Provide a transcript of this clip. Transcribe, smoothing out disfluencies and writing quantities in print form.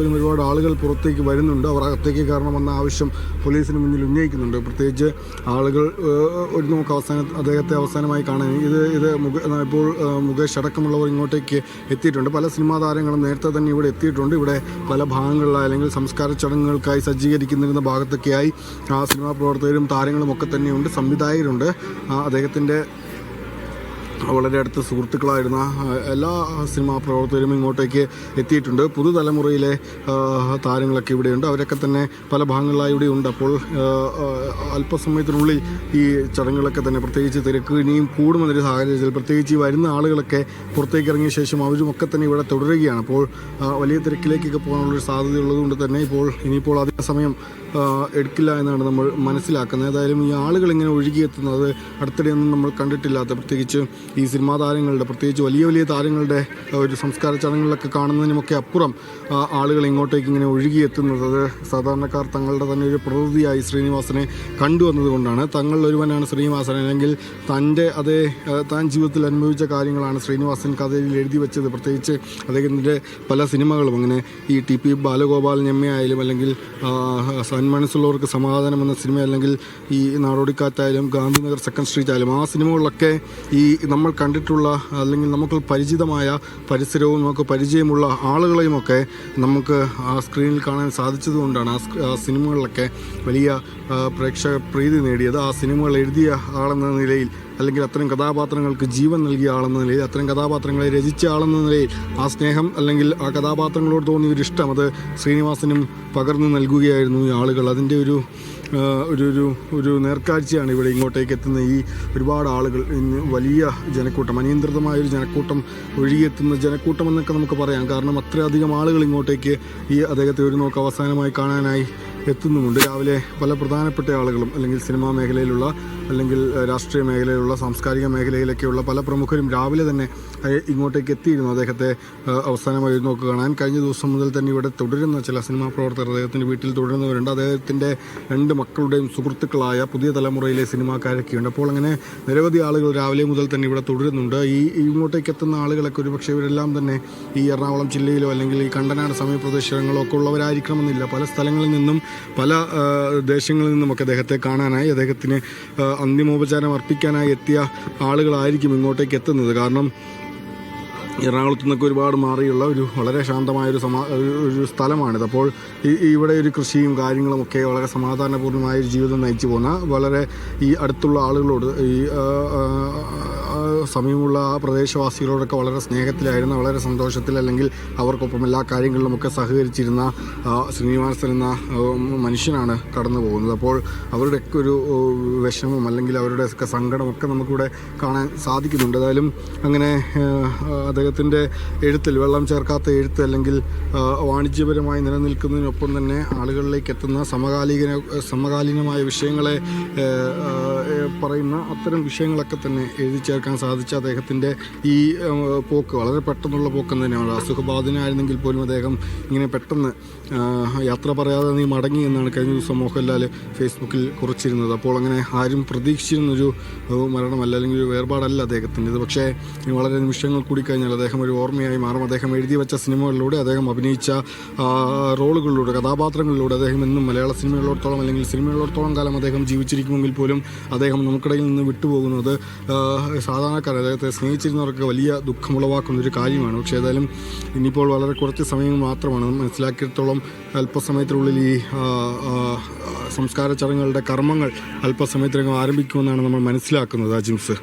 ഒരുപാട് ആളുകൾ പുറത്തേക്ക് വരുന്നുണ്ട്. അവർ അകത്തേക്ക് കയറണമെന്ന ആവശ്യം പോലീസിന് മുന്നിൽ ഉന്നയിക്കുന്നുണ്ട്. പ്രത്യേകിച്ച് ആളുകൾ ഒരു നോക്ക് അദ്ദേഹത്തെ അവസാനമായി കാണാൻ ഇപ്പോൾ മുകേഷ് അടക്കമുള്ളവർ ഇങ്ങോട്ടേക്ക് എത്തിയിട്ടുണ്ട്. പല സിനിമാ താരങ്ങളും നേരത്തെ തന്നെ ഇവിടെ എത്തിയിട്ടുണ്ട്. ഇവിടെ പല ഭാഗങ്ങളിലായി അല്ലെങ്കിൽ സംസ്കാര ചടങ്ങുകൾക്കായി സജ്ജീകരിക്കുന്നിരുന്ന ഭാഗത്തൊക്കെയായി സിനിമാ പ്രവർത്തകരും താരങ്ങളും ഒക്കെ തന്നെയുണ്ട്. സംവിധായകരുണ്ട്. അദ്ദേഹത്തിൻ്റെ വളരെ അടുത്ത സുഹൃത്തുക്കളായിരുന്ന എല്ലാ സിനിമാ പ്രവർത്തകരും ഇങ്ങോട്ടേക്ക് എത്തിയിട്ടുണ്ട്. പുതുതലമുറയിലെ താരങ്ങളൊക്കെ ഇവിടെയുണ്ട്. അവരൊക്കെ തന്നെ പല ഭാഗങ്ങളിലായി ഇവിടെയുണ്ട്. അപ്പോൾ അല്പസമയത്തിനുള്ളിൽ ഈ ചടങ്ങുകളൊക്കെ തന്നെ പ്രത്യേകിച്ച് തിരക്ക് ഇനിയും കൂടുമെന്നൊരു സാഹചര്യത്തിൽ പ്രത്യേകിച്ച് ഈ വരുന്ന ആളുകളൊക്കെ പുറത്തേക്ക് ഇറങ്ങിയ ശേഷം അവരുമൊക്കെ തന്നെ ഇവിടെ തുടരുകയാണ്. അപ്പോൾ വലിയ തിരക്കിലേക്കൊക്കെ പോകാനുള്ളൊരു സാധ്യതയുള്ളതുകൊണ്ട് തന്നെ ഇനിയിപ്പോൾ അധിക സമയം എടുക്കില്ല എന്നാണ് നമ്മൾ മനസ്സിലാക്കുന്നത്. ഏതായാലും ഈ ആളുകൾ ഇങ്ങനെ ഒഴുകിയെത്തുന്നത് അടുത്തിടെയൊന്നും നമ്മൾ കണ്ടിട്ടില്ലാത്ത, പ്രത്യേകിച്ച് ഈ സിനിമാ താരങ്ങളുടെ, പ്രത്യേകിച്ച് വലിയ വലിയ താരങ്ങളുടെ ഒരു സംസ്കാര ചടങ്ങുകളിലൊക്കെ കാണുന്നതിനുമൊക്കെ അപ്പുറം ആളുകൾ ഇങ്ങോട്ടേക്ക് ഇങ്ങനെ ഒഴുകിയെത്തുന്നത് അത് സാധാരണക്കാർ തങ്ങളുടെ തന്നെ ഒരു പ്രതിനിധിയായി ശ്രീനിവാസനെ കണ്ടുവന്നതുകൊണ്ടാണ്. തങ്ങളിലൊരുവനാണ് ശ്രീനിവാസൻ, അല്ലെങ്കിൽ താൻ ജീവിതത്തിൽ അനുഭവിച്ച കാര്യങ്ങളാണ് ശ്രീനിവാസൻ കഥയിൽ എഴുതി വെച്ചത്. പ്രത്യേകിച്ച് അദ്ദേഹത്തിൻ്റെ പല സിനിമകളും അങ്ങനെ ഈ ടി.പി. ബാലഗോപാലൻ എം.എ. ആയാലും, അല്ലെങ്കിൽ സന്മനസ്സുള്ളവർക്ക് സമാധാനം എന്ന സിനിമ, അല്ലെങ്കിൽ ഈ നാടോടിക്കാറ്റായാലും ഗാന്ധിനഗർ സെക്കൻഡ് സ്ട്രീറ്റ് ആയാലും ആ സിനിമകളിലൊക്കെ ഈ നമ്മൾ കണ്ടിട്ടുള്ള അല്ലെങ്കിൽ നമുക്ക് പരിചിതമായ പരിസരവും നമുക്ക് പരിചയമുള്ള ആളുകളെയുമൊക്കെ നമുക്ക് ആ സ്ക്രീനിൽ കാണാൻ സാധിച്ചതുകൊണ്ടാണ് ആ സിനിമകളിലൊക്കെ വലിയ പ്രേക്ഷക പ്രീതി നേടിയത്. ആ സിനിമകൾ എഴുതിയ ആളെന്ന നിലയിൽ, അല്ലെങ്കിൽ അത്തരം കഥാപാത്രങ്ങൾക്ക് ജീവൻ നൽകിയ ആളെന്ന നിലയിൽ, അത്തരം കഥാപാത്രങ്ങളെ രചിച്ച ആളെന്ന നിലയിൽ ആ സ്നേഹം അല്ലെങ്കിൽ ആ കഥാപാത്രങ്ങളോട് തോന്നിയ ഒരു ഇഷ്ടം അത് ശ്രീനിവാസനും പകർന്നു നൽകുകയായിരുന്നു ഈ ആളുകൾ. അതിൻ്റെ ഒരു നേർക്കാഴ്ചയാണ് ഇവിടെ ഇങ്ങോട്ടേക്ക് എത്തുന്ന ഈ ഒരുപാട് ആളുകൾ. ഇന്ന് വലിയ ജനക്കൂട്ടം, അനിയന്ത്രിതമായൊരു ജനക്കൂട്ടം, ഒഴുകിയെത്തുന്ന ജനക്കൂട്ടം എന്നൊക്കെ നമുക്ക് പറയാം. കാരണം അത്രയധികം ആളുകൾ ഇങ്ങോട്ടേക്ക് ഈ അദ്ദേഹത്തെ ഒരു നോക്ക് അവസാനമായി കാണാനായി എത്തുന്നുമുണ്ട്. രാവിലെ പല പ്രധാനപ്പെട്ട ആളുകളും, അല്ലെങ്കിൽ സിനിമാ മേഖലയിലുള്ള, അല്ലെങ്കിൽ രാഷ്ട്രീയ മേഖലയിലുള്ള, സാംസ്കാരിക മേഖലയിലൊക്കെയുള്ള പല പ്രമുഖരും രാവിലെ തന്നെ ഇങ്ങോട്ടേക്ക് എത്തിയിരുന്നു അദ്ദേഹത്തെ അവസാനമായി നോക്ക് കാണാൻ. കഴിഞ്ഞ ദിവസം മുതൽ തന്നെ ഇവിടെ തുടരുന്ന ചില സിനിമാ പ്രവർത്തകർ, അദ്ദേഹത്തിൻ്റെ വീട്ടിൽ തുടരുന്നവരുണ്ട്. അദ്ദേഹത്തിൻ്റെ 2 മക്കളുടെയും സുഹൃത്തുക്കളായ പുതിയ തലമുറയിലെ സിനിമാക്കാരൊക്കെയുണ്ട്. അപ്പോൾ അങ്ങനെ നിരവധി ആളുകൾ രാവിലെ മുതൽ തന്നെ ഇവിടെ തുടരുന്നുണ്ട്. ഇങ്ങോട്ടേക്ക് എത്തുന്ന ആളുകളൊക്കെ ഒരുപക്ഷെ ഇവരെല്ലാം തന്നെ ഈ എറണാകുളം ജില്ലയിലോ അല്ലെങ്കിൽ ഈ കണ്ടനാട് സമീപപ്രദേശങ്ങളോ ഒക്കെ ഉള്ളവരായിരിക്കണമെന്നില്ല. പല സ്ഥലങ്ങളിൽ നിന്നും, പല ദേശങ്ങളിൽ നിന്നുമൊക്കെ അദ്ദേഹത്തെ കാണാനായി, അദ്ദേഹത്തിന് അന്തിമോപചാരം അർപ്പിക്കാനായി എത്തിയ ആളുകളായിരിക്കും ഇങ്ങോട്ടേക്ക് എത്തുന്നത്. കാരണം എറണാകുളത്തു നിന്നൊക്കെ ഒരുപാട് മാറിയുള്ള ഒരു വളരെ ശാന്തമായൊരു സ്ഥലമാണിത്. അപ്പോൾ ഇവിടെ ഒരു കൃഷിയും കാര്യങ്ങളുമൊക്കെ വളരെ സമാധാനപൂർണ്ണമായൊരു ജീവിതം നയിച്ചു പോകുന്ന, വളരെ ഈ അടുത്തുള്ള ആളുകളോട്, ഈ സമീപമുള്ള ആ പ്രദേശവാസികളോടൊക്കെ വളരെ സ്നേഹത്തിലായിരുന്ന, വളരെ സന്തോഷത്തിൽ, അല്ലെങ്കിൽ അവർക്കൊപ്പം എല്ലാ കാര്യങ്ങളിലുമൊക്കെ സഹകരിച്ചിരുന്ന ശ്രീനിവാസൻ എന്ന മനുഷ്യനാണ് കടന്നു പോകുന്നത്. അപ്പോൾ അവരുടെയൊക്കെ ഒരു വിഷമം, അല്ലെങ്കിൽ അവരുടെയൊക്കെ സങ്കടമൊക്കെ നമുക്കിവിടെ കാണാൻ സാധിക്കുന്നുണ്ട്. ഏതായാലും അങ്ങനെ അദ്ദേഹത്തിൻ്റെ എഴുത്തിൽ വെള്ളം ചേർക്കാത്ത എഴുത്ത്, അല്ലെങ്കിൽ വാണിജ്യപരമായി നിലനിൽക്കുന്നതിനൊപ്പം തന്നെ ആളുകളിലേക്ക് എത്തുന്ന സമകാലീനമായ വിഷയങ്ങളെ പറയുന്ന അത്തരം വിഷയങ്ങളൊക്കെ തന്നെ എഴുതി ചേർക്കാൻ സാധിച്ച അദ്ദേഹത്തിൻ്റെ ഈ പോക്ക് വളരെ പെട്ടെന്നുള്ള പോക്ക് തന്നെയാണ്. അസുഖബാധിതനായിരുന്നെങ്കിൽ പോലും അദ്ദേഹം ഇങ്ങനെ പെട്ടെന്ന് യാത്ര പറയാതെ നീ മടങ്ങി എന്നാണ് കഴിഞ്ഞ ദിവസം മോഹൻലാൽ ഫേസ്ബുക്കിൽ കുറിച്ചിരുന്നത്. അപ്പോൾ അങ്ങനെ ആരും പ്രതീക്ഷിച്ചിരുന്നൊരു മരണമല്ല, അല്ലെങ്കിൽ ഒരു വേർപാടല്ല അദ്ദേഹത്തിൻ്റെത്. പക്ഷേ വളരെ നിമിഷങ്ങൾ കൂടി കഴിഞ്ഞാൽ അദ്ദേഹം ഒരു ഓർമ്മയായി മാറും. അദ്ദേഹം എഴുതി വെച്ച സിനിമകളിലൂടെ, അദ്ദേഹം അഭിനയിച്ച റോളുകളിലൂടെ, കഥാപാത്രങ്ങളിലൂടെ അദ്ദേഹം എന്നും മലയാള സിനിമകളിലോടത്തോളം, അല്ലെങ്കിൽ സിനിമകളിലോടത്തോളം കാലം അദ്ദേഹം ജീവിച്ചിരിക്കുമെങ്കിൽ പോലും അദ്ദേഹം നമുക്കിടയിൽ നിന്ന് വിട്ടുപോകുന്നത് സാധാരണക്കാർ, അദ്ദേഹത്തെ സ്നേഹിച്ചിരുന്നവർക്ക് വലിയ ദുഃഖമുളവാക്കുന്നൊരു കാര്യമാണ്. പക്ഷേ ഏതായാലും ഇനിയിപ്പോൾ വളരെ കുറച്ച് സമയം മാത്രമാണ്. മനസ്സിലാക്കിയിടത്തോളം അല്പസമയത്തിനുള്ളിൽ ഈ സംസ്കാര ചടങ്ങുകളുടെ കർമ്മങ്ങൾ അല്പസമയത്തിനകം ആരംഭിക്കുമെന്നാണ് നമ്മൾ മനസ്സിലാക്കുന്നത്. ജിംസ്.